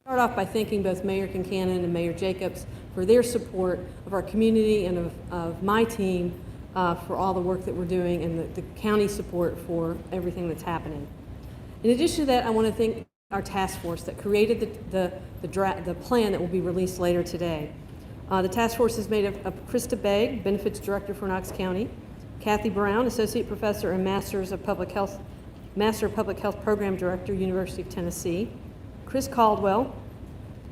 start off by thanking both Mayor Kincannon and Mayor Jacobs for their support of our community and of my team for all the work that we're doing, and the county support for everything that's happening. In addition to that, I want to thank our task force that created the plan that will be released later today. The task force is made of Krista Begg, Benefits Director for Knox County, Kathy Brown, Associate Professor and Master of Public Health Program Director, University of Tennessee, Chris Caldwell,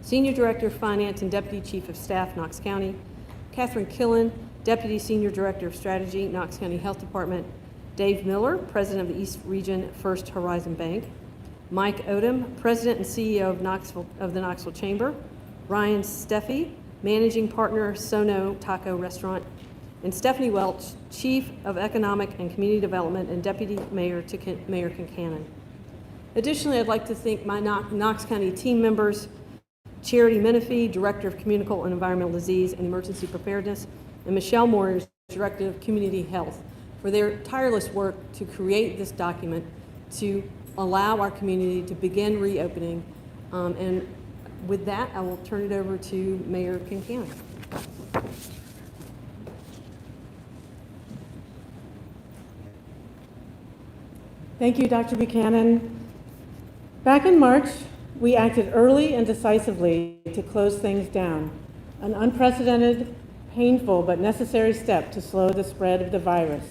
Senior Director of Finance and Deputy Chief of Staff, Knox County, Catherine Killen, Deputy Senior Director of Strategy, Knox County Health Department, Dave Miller, President of the East Region First Horizon Bank, Mike Odom, President and CEO of the Knoxville Chamber, Ryan Steffi, Managing Partner, Sono Taco Restaurant, and Stephanie Welch, Chief of Economic and Community Development and Deputy Mayor to Mayor Kincannon. Additionally, I'd like to thank my Knox County team members, Charity Menifee, Director of Communicable and Environmental Disease and Emergency Preparedness, and Michelle Moore, Director of Community Health, for their tireless work to create this document to allow our community to begin reopening. And with that, I will turn it over to Mayor Kincannon. Thank you, Dr. Buchanan. Back in March, we acted early and decisively to close things down, an unprecedented, painful, but necessary step to slow the spread of the virus,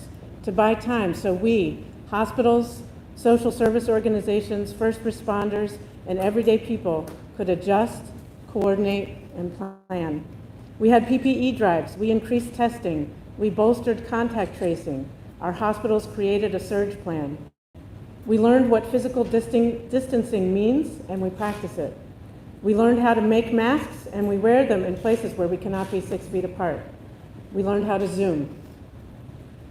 to buy time so we, hospitals, social service organizations, first responders, and everyday people could adjust, coordinate, and plan. We had PPE drives, we increased testing, we bolstered contact tracing, our hospitals created a surge plan. We learned what physical distancing means, and we practice it. We learned how to make masks, and we wear them in places where we cannot be 6 feet apart. We learned how to Zoom.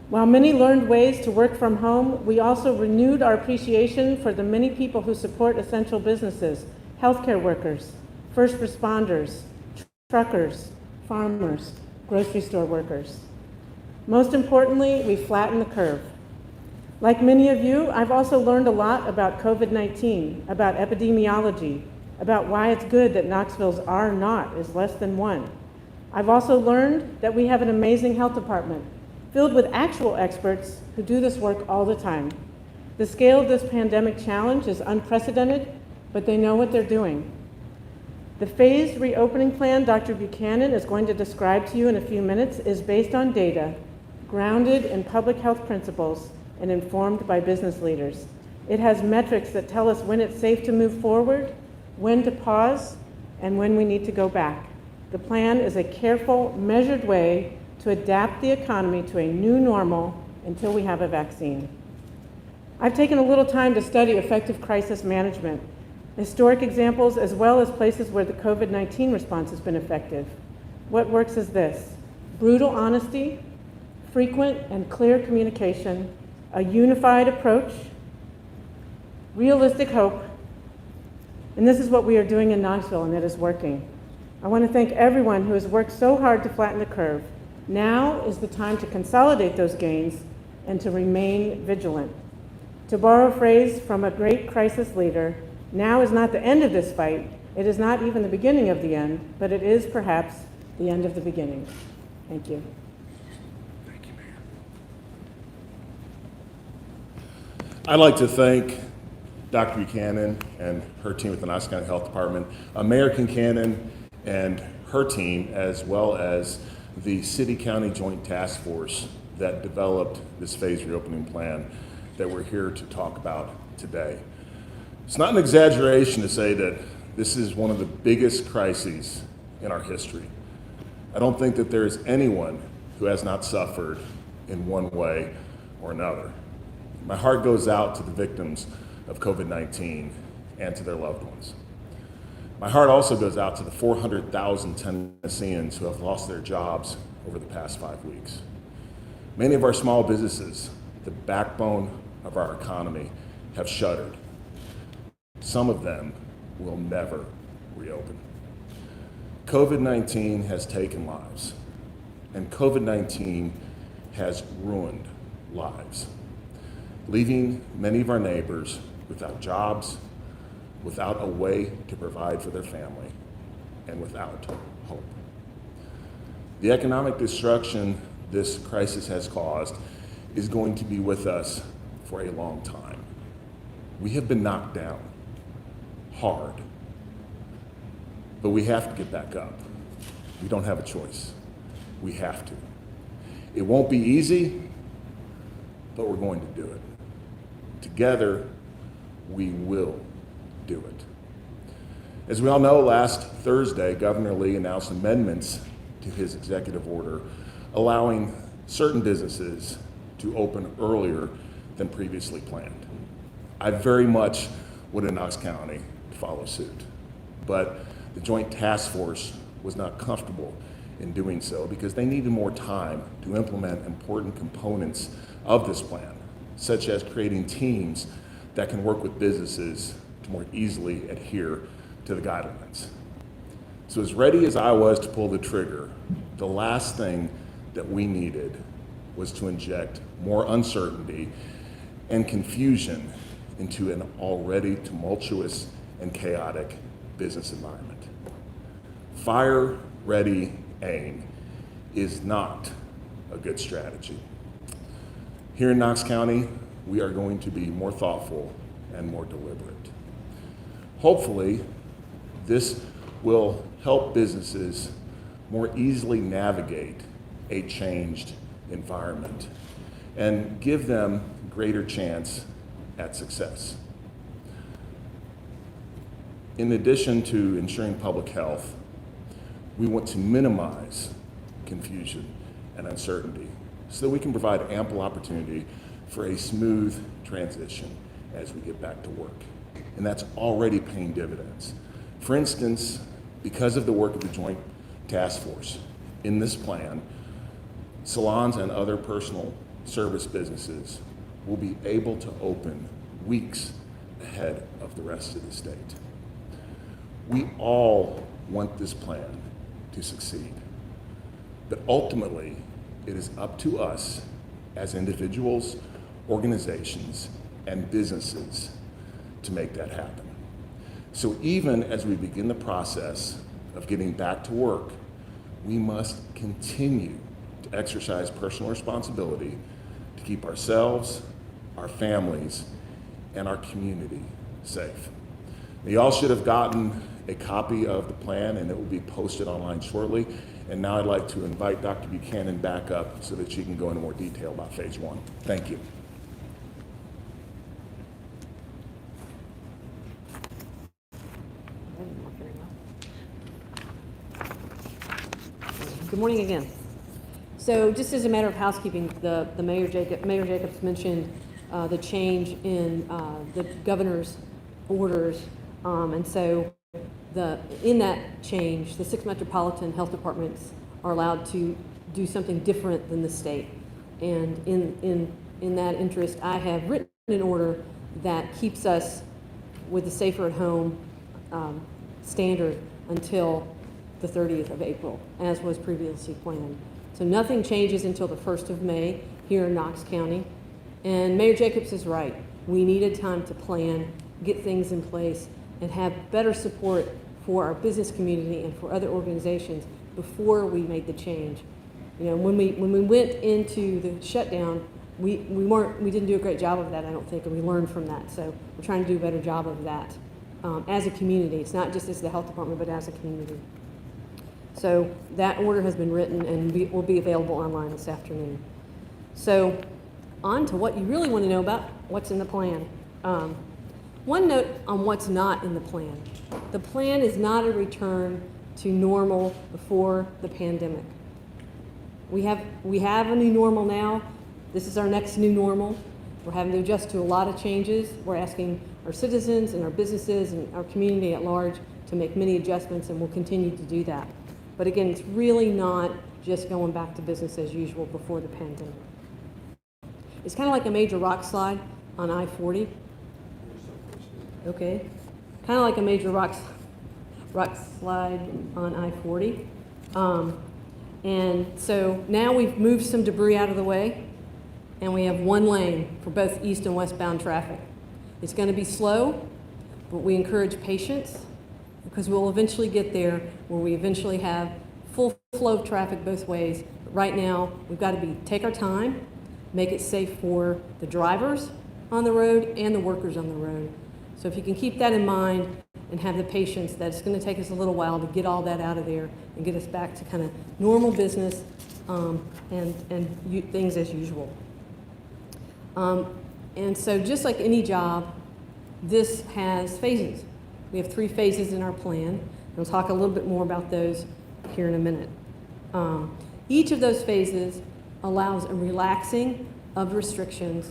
While many learned ways to work from home, we also renewed our appreciation for the many people who support essential businesses, healthcare workers, first responders, truckers, farmers, grocery store workers. Most importantly, we flattened the curve. Like many of you, I've also learned a lot about COVID-19, about epidemiology, about why it's good that Knoxville's R0 is less than 1. I've also learned that we have an amazing health department filled with actual experts who do this work all the time. The scale of this pandemic challenge is unprecedented, but they know what they're doing. The phased reopening plan Dr. Buchanan is going to describe to you in a few minutes is based on data, grounded in public health principles, and informed by business leaders. It has metrics that tell us when it's safe to move forward, when to pause, and when we need to go back. The plan is a careful, measured way to adapt the economy to a new normal until we have a vaccine. I've taken a little time to study effective crisis management, historic examples as well as places where the COVID-19 response has been effective. What works is this: brutal honesty, frequent and clear communication, a unified approach, realistic hope, and this is what we are doing in Knoxville, and it is working. I want to thank everyone who has worked so hard to flatten the curve. Now is the time to consolidate those gains and to remain vigilant. To borrow a phrase from a great crisis leader, now is not the end of this fight. It is not even the beginning of the end, but it is perhaps the end of the beginning. Thank you. Thank you, Mayor. I'd like to thank Dr. Buchanan and her team at the Knox County Health Department, Mayor Kincannon and her team, as well as the City-County Joint Task Force that developed this phased reopening plan that we're here to talk about today. It's not an exaggeration to say that this is one of the biggest crises in our history. I don't think that there is anyone who has not suffered in one way or another. My heart goes out to the victims of COVID-19 and to their loved ones. My heart also goes out to the 400,000 Tennesseans who have lost their jobs over the past 5 weeks. Many of our small businesses, the backbone of our economy, have shuttered. Some of them will never reopen. COVID-19 has taken lives, and COVID-19 has ruined lives, leaving many of our neighbors without jobs, without a way to provide for their family, and without hope. The economic destruction this crisis has caused is going to be with us for a long time. We have been knocked down hard, but we have to get back up. We don't have a choice. We have to. It won't be easy, but we're going to do it. Together, we will do it. As we all know, last Thursday, Governor Lee announced amendments to his executive order allowing certain businesses to open earlier than previously planned. I very much wanted Knox County to follow suit, but the Joint Task Force was not comfortable in doing so because they needed more time to implement important components of this plan, such as creating teams that can work with businesses to more easily adhere to the guidelines. So as ready as I was to pull the trigger, the last thing that we needed was to inject more uncertainty and confusion into an already tumultuous and chaotic business environment. Fire, ready, aim is not a good strategy. Here in Knox County, we are going to be more thoughtful and more deliberate. Hopefully, this will help businesses more easily navigate a changed environment and give them greater chance at success. In addition to ensuring public health, we want to minimize confusion and uncertainty so that we can provide ample opportunity for a smooth transition as we get back to work. And that's already paying dividends. For instance, because of the work of the Joint Task Force, in this plan, salons and other personal service businesses will be able to open weeks ahead of the rest of the state. We all want this plan to succeed, but ultimately it is up to us as individuals, organizations, and businesses to make that happen. So even as we begin the process of getting back to work, we must continue to exercise personal responsibility to keep ourselves, our families, and our community safe. Now, you all should have gotten a copy of the plan, and it will be posted online shortly. And now I'd like to invite Dr. Buchanan back up so that she can go into more detail about phase one. Thank you. Good morning again. So just as a matter of housekeeping, the Mayor Jacobs mentioned the change in the governor's orders, and so in that change, the 6 metropolitan health departments are allowed to do something different than the state. And in that interest, I have written an order that keeps us with the safer at home standard until the 30th of April, as was previously planned. So nothing changes until the 1st of May here in Knox County. And Mayor Jacobs is right. We needed time to plan, get things in place, and have better support for our business community and for other organizations before we made the change. You know, when we went into the shutdown, we didn't do a great job of that, I don't think, and we learned from that. So we're trying to do a better job of that as a community. It's not just as the health department, but as a community. So that order has been written and will be available online this afternoon. So on to what you really want to know about what's in the plan. One note on what's not in the plan. The plan is not a return to normal before the pandemic. We have a new normal now. This is our next new normal. We're having to adjust to a lot of changes. We're asking our citizens and our businesses and our community at large to make many adjustments, and we'll continue to do that. But again, it's really not just going back to business as usual before the pandemic. It's kind of like a major rock slide on I-40. Okay, kind of like a major rock slide on I-40. And so now we've moved some debris out of the way, and we have one lane for both east and westbound traffic. It's going to be slow, but we encourage patience because we'll eventually get there where we eventually have full flow of traffic both ways. But right now, we've got to take our time, make it safe for the drivers on the road and the workers on the road. So if you can keep that in mind and have the patience that it's going to take us a little while to get all that out of there and get us back to kind of normal business and things as usual. And so just like any job, this has phases. We have 3 phases in our plan. And we'll talk a little bit more about those here in a minute. Each of those phases allows a relaxing of restrictions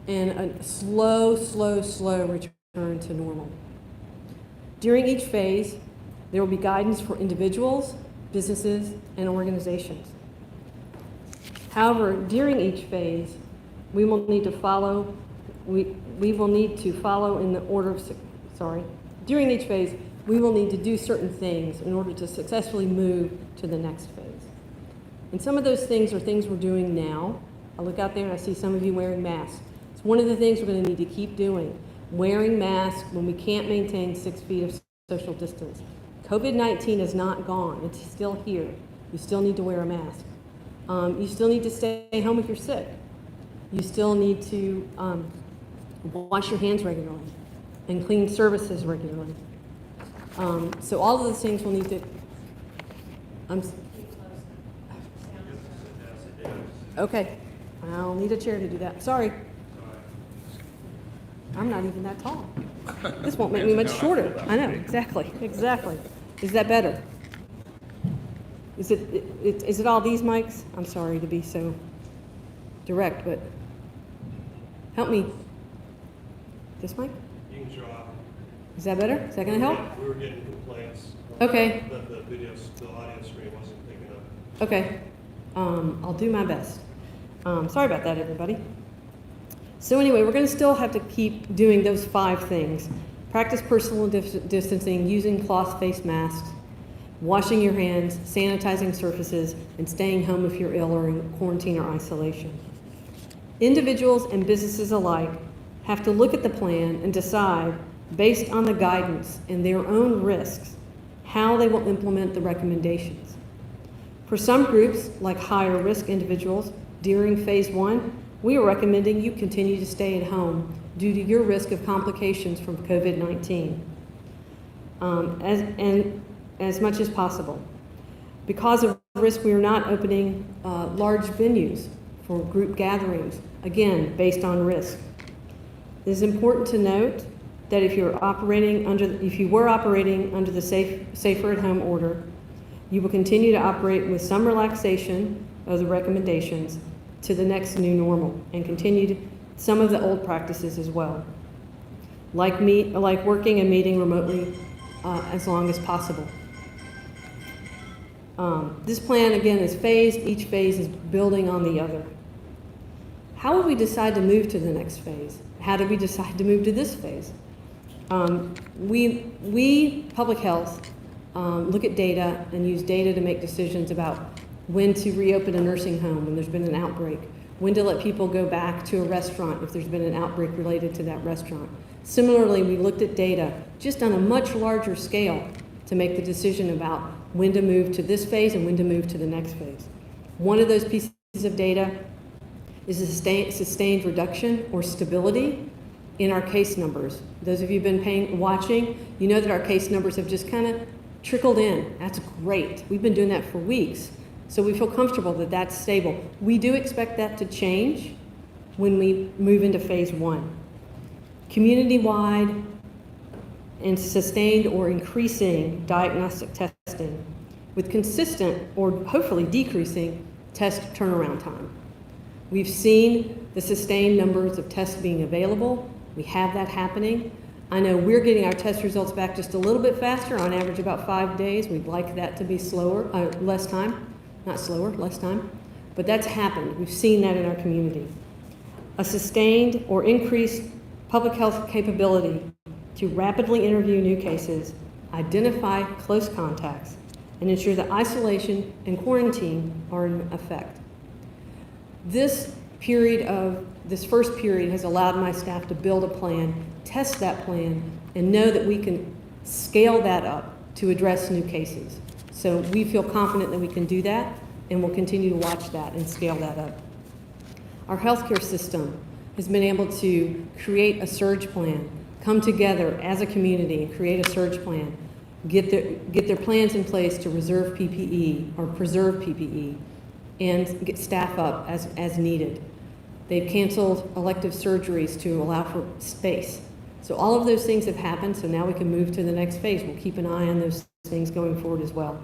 and a slow return to normal. During each phase, there will be guidance for individuals, businesses, and organizations. However, during each phase, we will need to follow in the order of, during each phase, we will need to do certain things in order to successfully move to the next phase. And some of those things are things we're doing now. I look out there and I see some of you wearing masks. It's one of the things we're going to need to keep doing, wearing masks when we can't maintain 6 feet of social distance. COVID-19 is not gone. It's still here. You still need to wear a mask. You still need to stay home if you're sick. You still need to wash your hands regularly and clean surfaces regularly. So all of those things will need to. Okay, I'll need a chair to do that. Sorry. I'm not even that tall. This won't make me much shorter. I know, exactly. Is that better? Is it all these mics? I'm sorry to be so direct, but help me. This mic? You can try. Is that better? Is that going to help? We were getting complaints. Okay. That the audio stream wasn't picking up. Okay. I'll do my best. Sorry about that, everybody. So anyway, we're going to still have to keep doing those 5 things. Practice personal distancing, using cloth face masks, washing your hands, sanitizing surfaces, and staying home if you're ill or in quarantine or isolation. Individuals and businesses alike have to look at the plan and decide, based on the guidance and their own risks, how they will implement the recommendations. For some groups, like higher risk individuals, during phase 1, we are recommending you continue to stay at home due to your risk of complications from COVID-19 as much as possible. Because of risk, we are not opening large venues for group gatherings, again, based on risk. It is important to note that if you were operating under the safer at home order, you will continue to operate with some relaxation of the recommendations to the next new normal and continue some of the old practices as well, like working and meeting remotely as long as possible. This plan, again, is phased. Each phase is building on the other. How would we decide to move to the next phase? How did we decide to move to this phase? We, public health, look at data and use data to make decisions about when to reopen a nursing home when there's been an outbreak, when to let people go back to a restaurant if there's been an outbreak related to that restaurant. Similarly, we looked at data just on a much larger scale to make the decision about when to move to this phase and when to move to the next phase. One of those pieces of data is a sustained reduction or stability in our case numbers. Those of you who've been watching, you know that our case numbers have just kind of trickled in. That's great. We've been doing that for weeks. So we feel comfortable that that's stable. We do expect that to change when we move into phase 1. Community-wide and sustained or increasing diagnostic testing with consistent or hopefully decreasing test turnaround time. We've seen the sustained numbers of tests being available. We have that happening. I know we're getting our test results back just a little bit faster, on average about 5 days. We'd like that to be less time. Not slower, less time. But that's happened. We've seen that in our community. A sustained or increased public health capability to rapidly interview new cases, identify close contacts, and ensure that isolation and quarantine are in effect. This first period has allowed my staff to build a plan test that plan, and know that we can scale that up to address new cases. So we feel confident that we can do that, and we'll continue to watch that and scale that up. Our healthcare system has been able to create a surge plan, come together as a community and create a surge plan, get their plans in place to reserve PPE or preserve PPE, and get staff up as needed. They've canceled elective surgeries to allow for space. So all of those things have happened, so now we can move to the next phase. We'll keep an eye on those things going forward as well.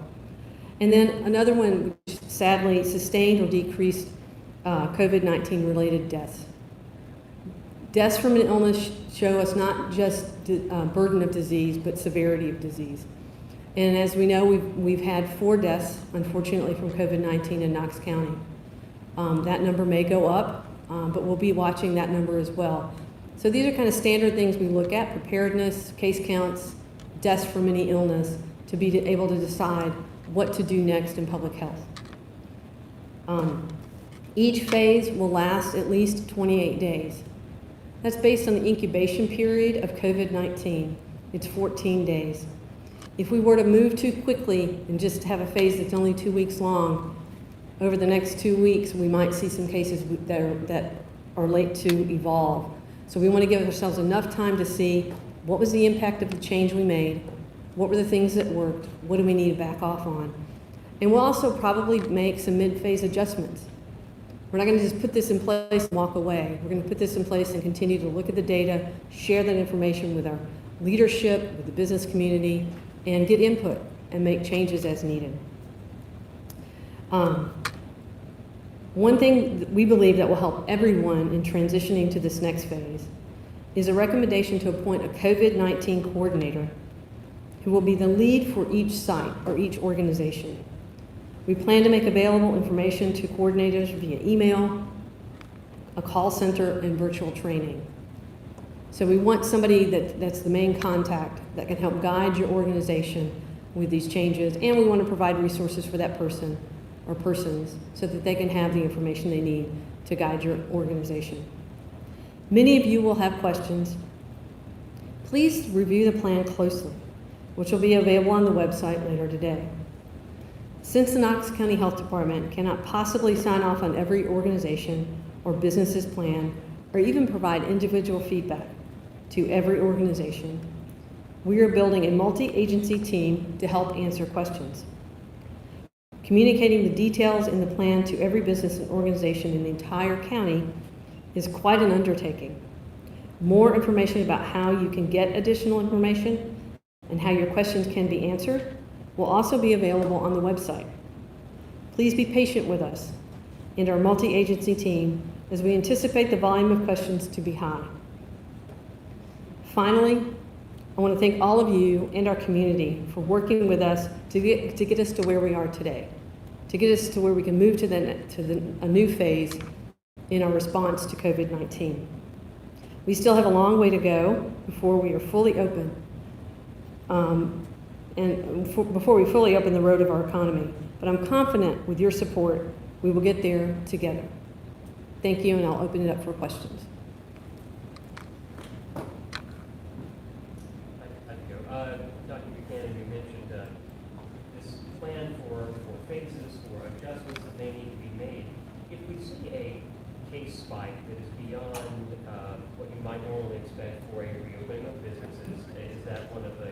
And then another one, which sadly sustained or decreased COVID-19 related deaths. Deaths from an illness show us not just burden of disease, but severity of disease. And as we know, we've had 4 deaths, unfortunately, from COVID-19 in Knox County. That number may go up, but we'll be watching that number as well. So these are kind of standard things we look at: preparedness, case counts, deaths from any illness, to be able to decide what to do next in public health. Each phase will last at least 28 days. That's based on the incubation period of COVID-19. It's 14 days. If we were to move too quickly and just have a phase that's only 2 weeks long, over the next 2 weeks, we might see some cases that are late to evolve. So we want to give ourselves enough time to see what was the impact of the change we made, what were the things that worked, what do we need to back off on. And we'll also probably make some mid-phase adjustments. We're not going to just put this in place and walk away. We're going to put this in place and continue to look at the data, share that information with our leadership, with the business community, and get input and make changes as needed. One thing that we believe that will help everyone in transitioning to this next phase is a recommendation to appoint a COVID-19 coordinator who will be the lead for each site or each organization. We plan to make available information to coordinators via email, a call center, and virtual training. So we want somebody that's the main contact that can help guide your organization with these changes, and we want to provide resources for that person or persons so that they can have the information they need to guide your organization. Many of you will have questions. Please review the plan closely, which will be available on the website later today. Since the Knox County Health Department cannot possibly sign off on every organization or business's plan, or even provide individual feedback to every organization, we are building a multi-agency team to help answer questions. Communicating the details in the plan to every business and organization in the entire county is quite an undertaking. More information about how you can get additional information and how your questions can be answered will also be available on the website. Please be patient with us and our multi-agency team as we anticipate the volume of questions to be high. Finally, I want to thank all of you and our community for working with us to get us to where we are today, to get us to where we can move to a new phase in our response to COVID-19. We still have a long way to go before we are fully open, before we fully open the road of our economy. But I'm confident with your support, we will get there together. Thank you, and I'll open it up for questions. Dr. Buchanan, you mentioned this plan for phases, for adjustments that may need to be made. If we see a case spike that is beyond what you might normally expect for a reopening of businesses, is that one of the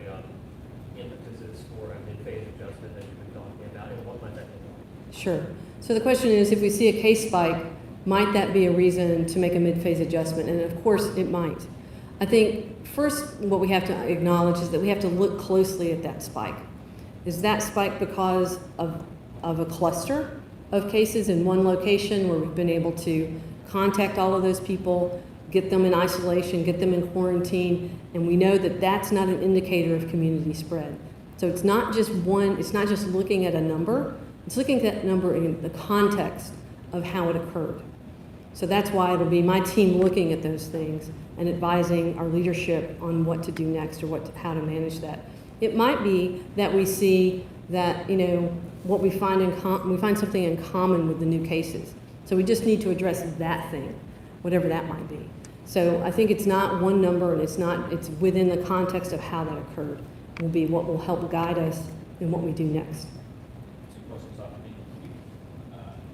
impetuses for a mid-phase adjustment that you've been talking about, and what might that look like? Sure. So the question is, if we see a case spike, might that be a reason to make a mid-phase adjustment? And of course, it might. I think first what we have to acknowledge is that we have to look closely at that spike. Is that spike because of a cluster of cases in one location where we've been able to contact all of those people, get them in isolation, get them in quarantine, and we know that that's not an indicator of community spread. So it's not just looking at a number, it's looking at that number in the context of how it occurred. So that's why it'll be my team looking at those things and advising our leadership on what to do next or how to manage that. It might be that we see that, what we find we find something in common with the new cases. So we just need to address that thing, whatever that might be. So I think it's not one number, and it's within the context of how that occurred will be what will help guide us in what we do next. Two questions off me.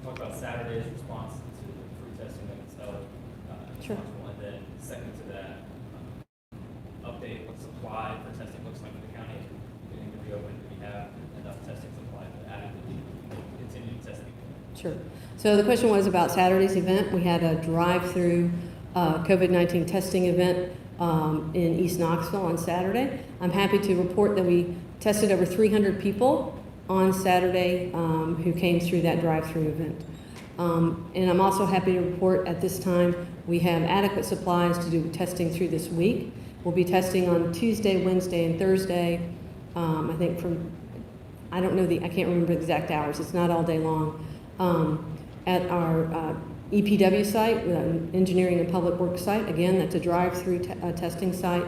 Talk about Saturday's response to the free testing that was held in Sure. Knoxville, and then second to that, update what supply for testing looks like in the county. Beginning to reopen, do we have enough testing supply to adequately continue testing? Sure. So the question was about Saturday's event. We had a drive-through COVID-19 testing event in East Knoxville on Saturday. I'm happy to report that we tested over 300 people on Saturday who came through that drive-through event. And I'm also happy to report at this time we have adequate supplies to do testing through this week. We'll be testing on Tuesday, Wednesday, and Thursday. I think I can't remember the exact hours. It's not all day long. At our EPW site, Engineering and Public Works site, again, that's a drive-through testing site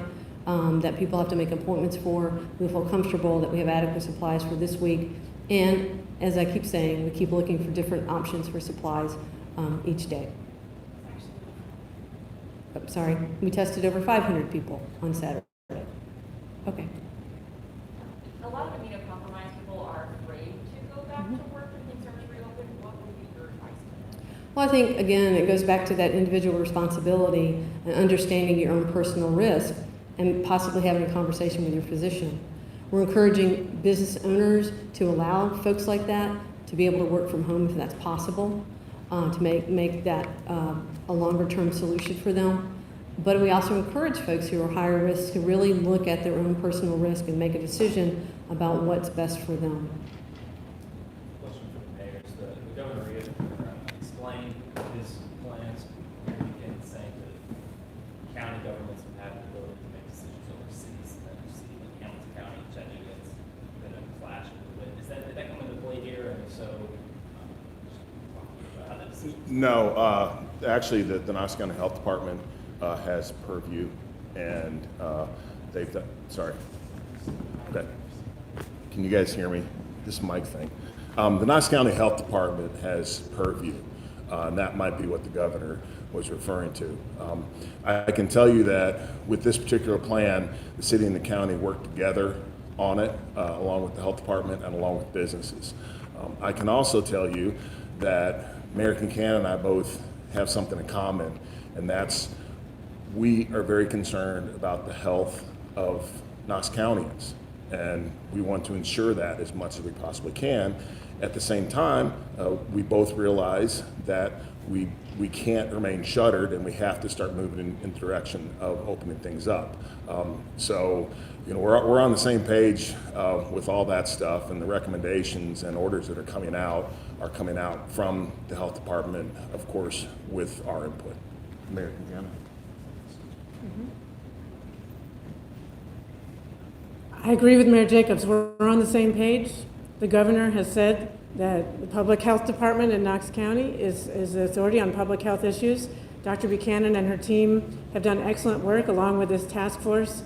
that people have to make appointments for. We feel comfortable that we have adequate supplies for this week. And as I keep saying, we keep looking for different options for supplies each day. Oh, sorry, we tested over 500 people on Saturday. Okay. A lot of immunocompromised people are afraid to go back to work when things are reopened. What would be your advice to them? Well, I think, again, it goes back to that individual responsibility and understanding your own personal risk and possibly having a conversation with your physician. We're encouraging business owners to allow folks like that to be able to work from home if that's possible, to make that a longer-term solution for them. But we also encourage folks who are higher risk to really look at their own personal risk and make a decision about what's best for them. Question for the mayors. The governor explained his plans over the weekend, saying that county governments would have the ability to make decisions over cities, and then you see like Hamilton County, Chattanooga, it's been a clash a little bit. Did that come into play here? And if so, just talk about how that decision. No, actually, the Knox County Health Department has purview, and they've done, sorry. Okay. Can you guys hear me? This mic thing. The Knox County Health Department has purview, and that might be what the governor was referring to. I can tell you that with this particular plan, the city and the county work together on it, along with the health department and along with businesses. I can also tell you that Mayor Kincannon and I both have something in common, and that's we are very concerned about the health of Knox Countyans, and we want to ensure that as much as we possibly can. At the same time, we both realize that we can't remain shuttered, and we have to start moving in the direction of opening things up. So, we're on the same page with all that stuff, and the recommendations and orders that are coming out from the health department, of course, with our input. Mayor Kincannon. I agree with Mayor Jacobs. We're on the same page. The governor has said that the Public Health Department in Knox County is the authority on public health issues. Dr. Buchanan and her team have done excellent work along with this task force.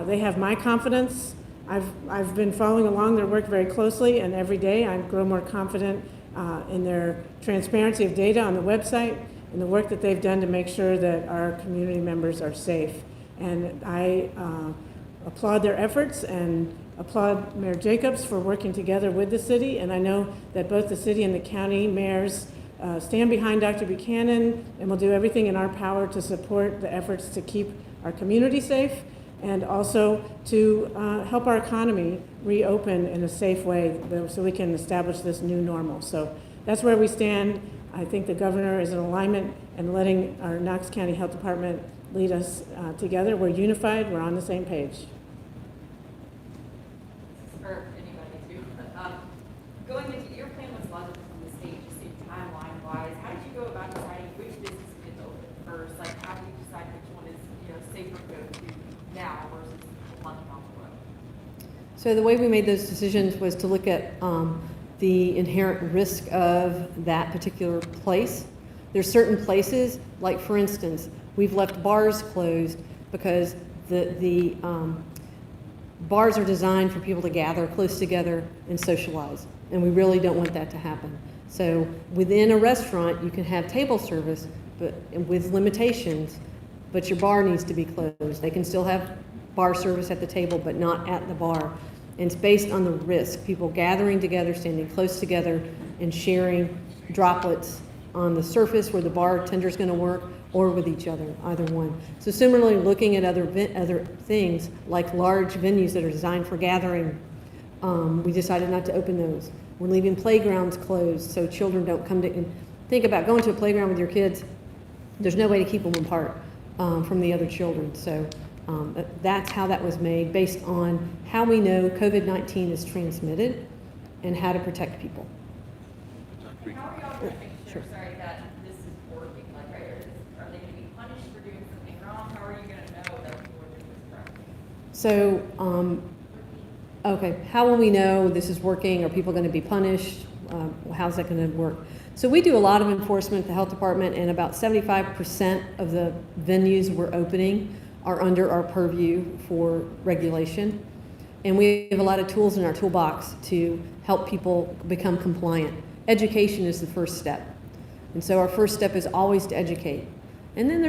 They have my confidence. I've been following along their work very closely, and every day I grow more confident in their transparency of data on the website and the work that they've done to make sure that our community members are safe. And I applaud their efforts and applaud Mayor Jacobs for working together with the city. And I know that both the city and the county mayors stand behind Dr. Buchanan and will do everything in our power to support the efforts to keep our community safe and also to help our economy reopen in a safe way so we can establish this new normal. So that's where we stand. I think the governor is in alignment and letting our Knox County Health Department lead us together. We're unified. We're on the same page. For anybody too. Going into your plan was logical from the state, just in timeline-wise. How did you go about deciding which business gets open first? Like, how do you decide which one is safer to go to now versus a month down the road? So the way we made those decisions was to look at the inherent risk of that particular place. There's certain places, like for instance, we've left bars closed because the bars are designed for people to gather close together and socialize, and we really don't want that to happen. So within a restaurant, you can have table service, but with limitations, but your bar needs to be closed. They can still have bar service at the table, but not at the bar. And it's based on the risk, people gathering together, standing close together, and sharing droplets on the surface where the bartender's going to work, or with each other, either one. So similarly, looking at other things like large venues that are designed for gathering, we decided not to open those. We're leaving playgrounds closed so children don't come to, and think about going to a playground with your kids. There's no way to keep them apart from the other children. So that's how that was made, based on how we know COVID-19 is transmitted and how to protect people. And how are y'all going to make sure, Sure. sorry, that this is working? Like, are they going to be punished for doing something wrong? How are you going to know that people are doing this correctly? So, okay, how will we know this is working? Are people going to be punished? How's that going to work? So we do a lot of enforcement at the health department, and about 75% of the venues we're opening are under our purview for regulation. And we have a lot of tools in our toolbox to help people become compliant. Education is the first step. And so our first step is always to educate. And then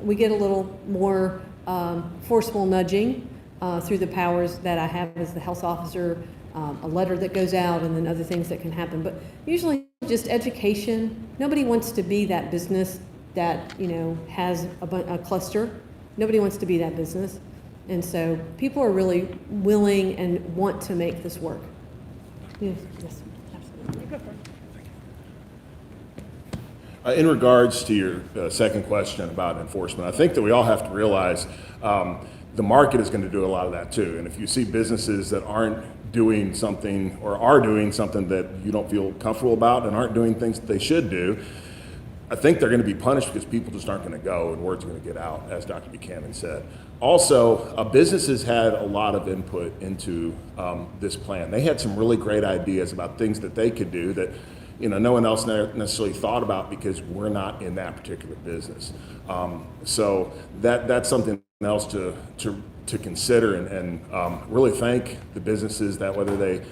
we get a little more forceful nudging through the powers that I have as the health officer, a letter that goes out, and then other things that can happen. But usually just education. Nobody wants to be that business that, has a cluster. Nobody wants to be that business. And so people are really willing and want to make this work. Yes, absolutely. In regards to your second question about enforcement, I think that we all have to realize the market is going to do a lot of that too. And if you see businesses that aren't doing something or are doing something that you don't feel comfortable about and aren't doing things that they should do, I think they're going to be punished because people just aren't going to go and word's going to get out, as Dr. Buchanan said. Also, businesses had a lot of input into this plan. They had some really great ideas about things that they could do that no one else necessarily thought about because we're not in that particular business. So that's something else to consider and really thank the businesses that whether they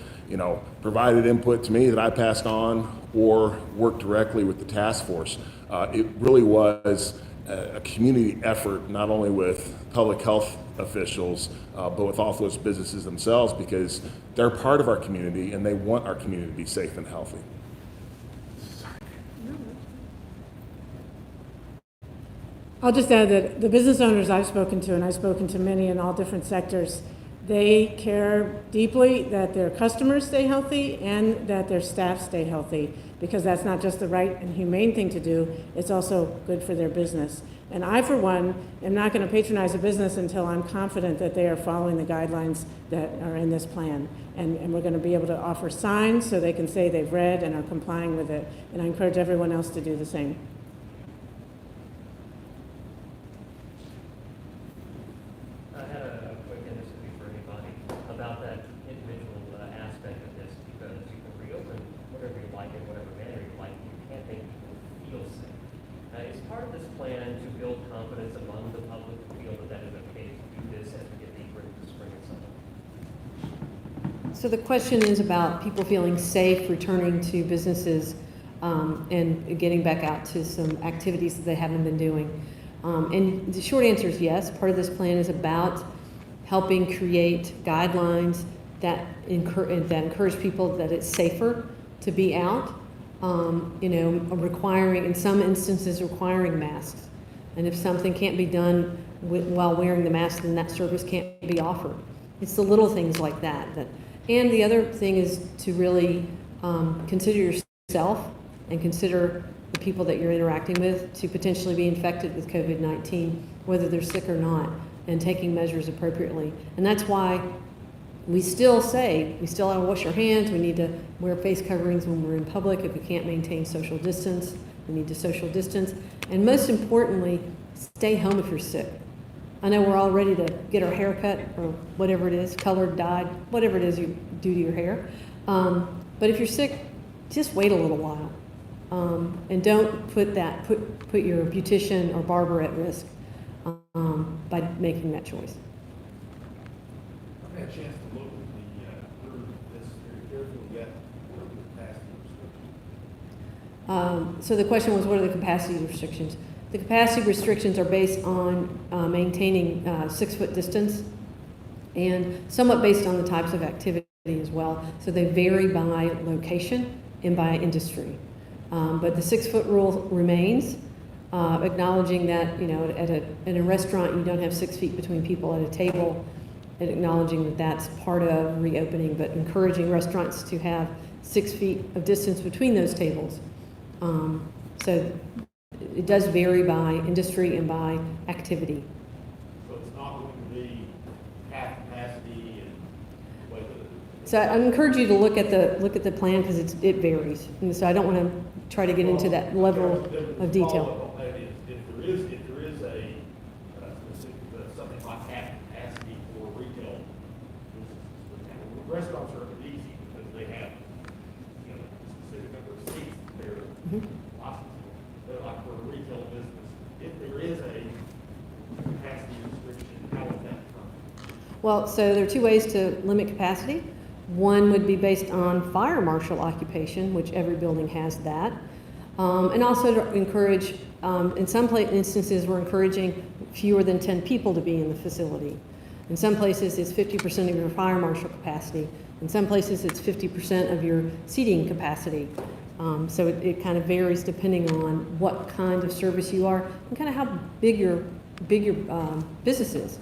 provided input to me that I passed on or worked directly with the task force. It really was a community effort, not only with public health officials, but with all those businesses themselves, because they're part of our community and they want our community to be safe and healthy. I'll just add that the business owners I've spoken to, and I've spoken to many in all different sectors, they care deeply that their customers stay healthy and that their staff stay healthy, because that's not just the right and humane thing to do, it's also good for their business. And I, for one, am not going to patronize a business until I'm confident that they are following the guidelines that are in this plan. And we're going to be able to offer signs so they can say they've read and are complying with it. And I encourage everyone else to do the same. I had a quick, and this would be for anybody, about that individual aspect of this, because you can reopen whatever you like in whatever manner you like. You can't make people feel safe. Is part of this plan to build confidence among the public to feel that that is okay to do this as we get deeper into the spring and summer? So the question is about people feeling safe returning to businesses and getting back out to some activities that they haven't been doing. And the short answer is yes. Part of this plan is about helping create guidelines that encourage people that it's safer to be out. Requiring, in some instances, requiring masks. And if something can't be done while wearing the mask, then that service can't be offered. It's the little things like that. And the other thing is to really consider yourself and consider the people that you're interacting with to potentially be infected with COVID-19, whether they're sick or not, and taking measures appropriately. And that's why we still have to wash our hands, we need to wear face coverings when we're in public. If we can't maintain social distance, we need to social distance. And most importantly, stay home if you're sick. I know we're all ready to get our hair cut or whatever it is, colored, dyed, whatever it is you do to your hair. But if you're sick, just wait a little while. And don't put your beautician or barber at risk by making that choice. I've had a chance to look at through this very carefully yet. What are the capacity restrictions? So the question was, what are the capacity restrictions? The capacity restrictions are based on maintaining 6-foot distance and somewhat based on the types of activity as well. So they vary by location and by industry. But the 6-foot rule remains, acknowledging that, in a restaurant, you don't have 6 feet between people at a table, and acknowledging that that's part of reopening, but encouraging restaurants to have 6 feet of distance between those tables. So it does vary by industry and by activity. So it's not going to be half capacity and whether. So I encourage you to look at the plan because it varies. And so I don't want to try to get into that level of detail. If there is a specific, something like half capacity for retail businesses, restaurants are easy because they have, specific number of seats they're licensed. But like for a retail business, if there is a capacity restriction, how would that come? Well, so there are 2 ways to limit capacity. One would be based on fire marshal occupation, which every building has that. And also to encourage, in some instances, we're encouraging fewer than 10 people to be in the facility. In some places, it's 50% of your fire marshal capacity. In some places, it's 50% of your seating capacity. So it kind of varies depending on what kind of service you are and kind of how big your business is.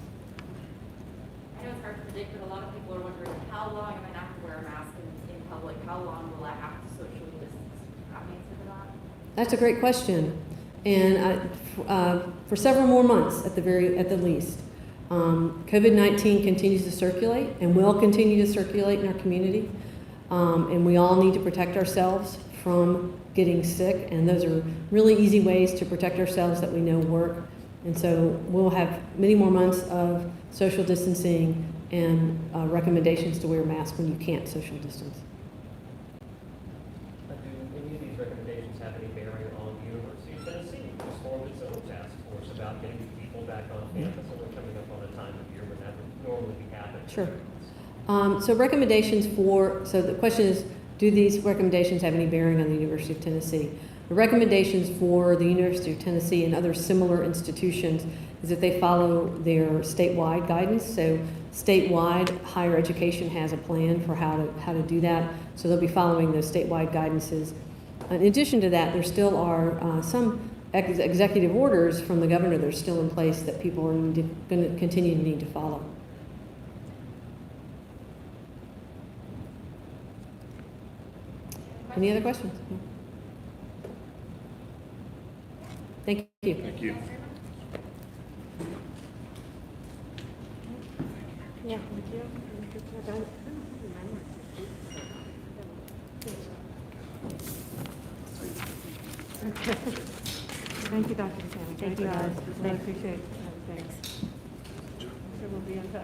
I know it's hard to predict, but a lot of people are wondering, how long am I not to wear a mask in public? How long will I have to socially distance? Have an answer to that? That's a great question, and for several more months at the least. COVID-19 continues to circulate and will continue to circulate in our community, and we all need to protect ourselves from getting sick, and those are really easy ways to protect ourselves that we know work. And so we'll have many more months of social distancing and recommendations to wear masks when you can't social distance. Do any of these recommendations have any bearing on the University of Tennessee, which formed its own task force about getting people back on campus, and we're coming up on a time of year when that would normally be happening? Sure. So the question is, do these recommendations have any bearing on the University of Tennessee? The recommendations for the University of Tennessee and other similar institutions is that they follow their statewide guidance. So statewide, higher education has a plan for how to do that. So they'll be following those statewide guidances. In addition to that, there still are some executive orders from the governor that are still in place that people are going to continue to need to follow. Any other questions? No. Thank you. Thank you. Yeah, thank you. Thank you, Dr. Buchanan. Thank you, guys. Really appreciate it. Thanks. So we'll be in touch.